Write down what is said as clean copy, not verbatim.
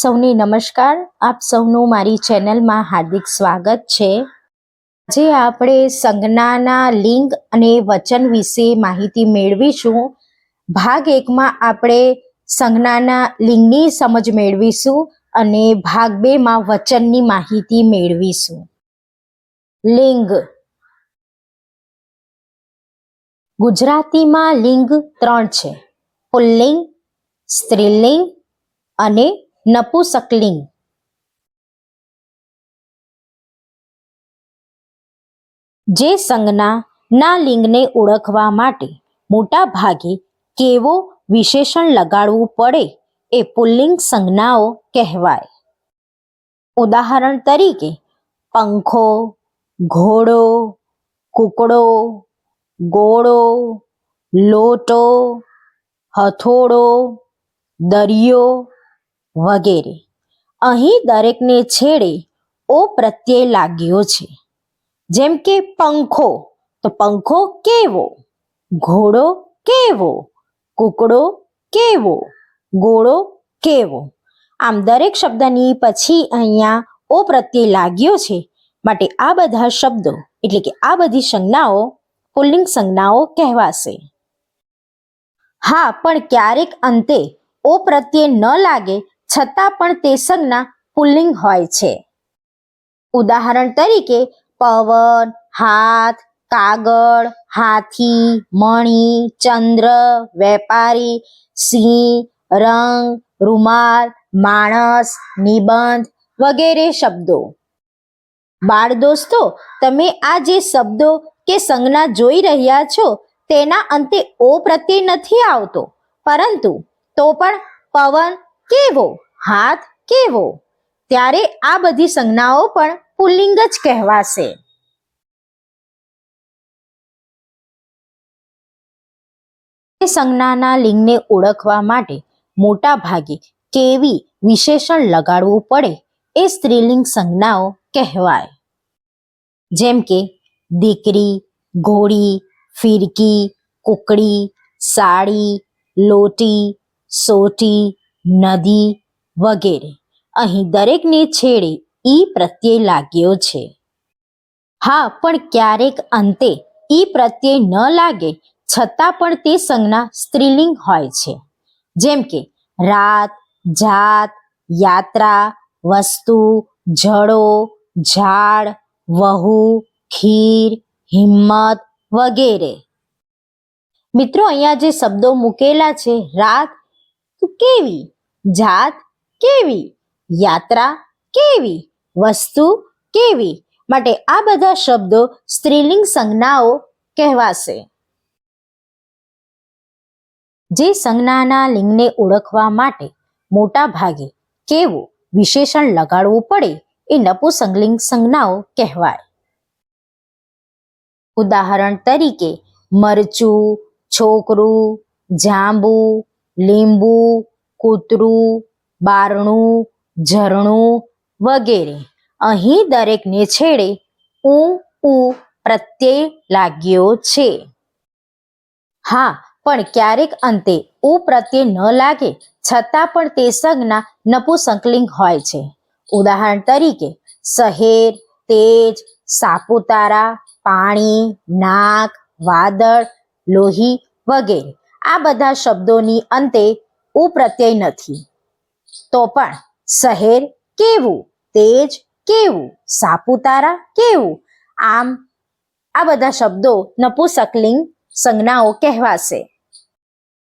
સૌને નમસ્કાર. આપ સૌનું મારી ચેનલમાં હાર્દિક સ્વાગત છે. આજે આપણે સંજ્ઞાના લિંગ અને વચન વિશે માહિતી મેળવીશું. ભાગ 1માં આપણે સંજ્ઞાના લિંગની સમજ મેળવીશું અને ભાગ 2માં વચનની માહિતી મેળવીશું. લિંગ. ગુજરાતીમાં લિંગ 3 છે: પુલ્લિંગ, સ્ત્રીલિંગ અને નપુંસકલિંગ. જે સંજ્ઞાના લિંગને ઓળખવા માટે મોટા ભાગે કેવો વિશેષણ લગાડવું પડે એ પુલ્લિંગ સંજ્ઞાઓ કહેવાય. ઉદાહરણ તરીકે પંખો, ઘોડો, કૂકડો, ગોળો, લોટો, હથોડો, દરિયો વગેરે. અહીં દરેકને છેડે ઓ પ્રત્યય લાગ્યો છે. જેમ કે પંખો તો પંખો કેવો, ઘોડો કેવો, કૂકડો કેવો, ગોળો કેવો. આમ દરેક શબ્દની પછી અહીંયા ઓ પ્રત્યય લાગ્યો છે, માટે આ બધા શબ્દો એટલે કે આ બધી સંજ્ઞાઓ પુલ્લિંગ સંજ્ઞાઓ કહેવાશે. હા, પણ ક્યારેક અંતે ઓ પ્રત્યય ન લાગે છતાં પણ તે સંજ્ઞા પુલ્લિંગ હોય છે. ઉદાહરણ તરીકે પવન, હાથ, કાગળ, હાથી, મણી, ચંદ્ર, વેપારી, સિંહ, રંગ, રૂમાલ, માણસ, નિબંધ વગેરે શબ્દો. બાળ દોસ્તો, તમે આ જે શબ્દો કે સંજ્ઞા જોઈ રહ્યા છો તેના અંતે ઓ પ્રત્યય નથી આવતો, પરંતુ તો પણ પવન કેવો, હાથ કેવો, ત્યારે આ બધી સંજ્ઞાઓ પણ પુલ્લિંગ જ કહેવાશે. સંજ્ઞાના લિંગને ઓળખવા માટે મોટા ભાગે કેવી વિશેષણ લગાડવું પડે એ સ્ત્રીલિંગ સંજ્ઞાઓ કહેવાય. જેમ કે દીકરી, ઘોડી, ફિરકી, કુકડી, સાડી, લોટી, સોટી, નદી વગેરે. અહીં દરેકને છેડે ઈ પ્રત્યય લાગ્યો છે. હા, પણ ક્યારેક અંતે ઈ પ્રત્યય ન લાગે છતાં પણ તે સંજ્ઞા સ્ત્રીલિંગ હોય છે. જેમ કે રાત, જાત, યાત્રા, વસ્તુ, જડો, ઝાડ, વહુ, ખીર, હિંમત વગેરે. મિત્રો, અહીંયા જે શબ્દો મૂકેલા છે, રાત કેવી, જાત કેવી, યાત્રા કેવી, વસ્તુ કેવી, માટે આ બધા શબ્દો સ્ત્રીલિંગ સંજ્ઞાઓ કહેવાશે. જે સંજ્ઞાના લિંગને ઓળખવા માટે મોટા ભાગે કેવું વિશેષણ લગાડવું પડે એ નપુંસકલિંગ સંજ્ઞાઓ કહેવાય. ઉદાહરણ તરીકે મરચું, છોકરું, જાંબુ, લીંબુ, કૂતરું, બારણું, ઝરણું વગેરે. અહીં દરેકને છેડે ઉ પ્રત્યય લાગ્યો છે. હા, પણ ક્યારેક અંતે ઉ પ્રત્યય ન લાગે છતાં પણ તે સંજ્ઞા નપુંસકલિંગ હોય છે. ઉદાહરણ તરીકે શહેર, તેજ, સાપુતારા, પાણી, નાક, વાદળ, લોહી વગેરે. આ બધા શબ્દોની અંતે ઉ પ્રત્યય નથી, તો પણ શહેર કેવું, તેજ કેવું, સાપુતારા કેવું, આમ આ બધા શબ્દો નપુંસકલિંગ સંજ્ઞાઓ કહેવાશે.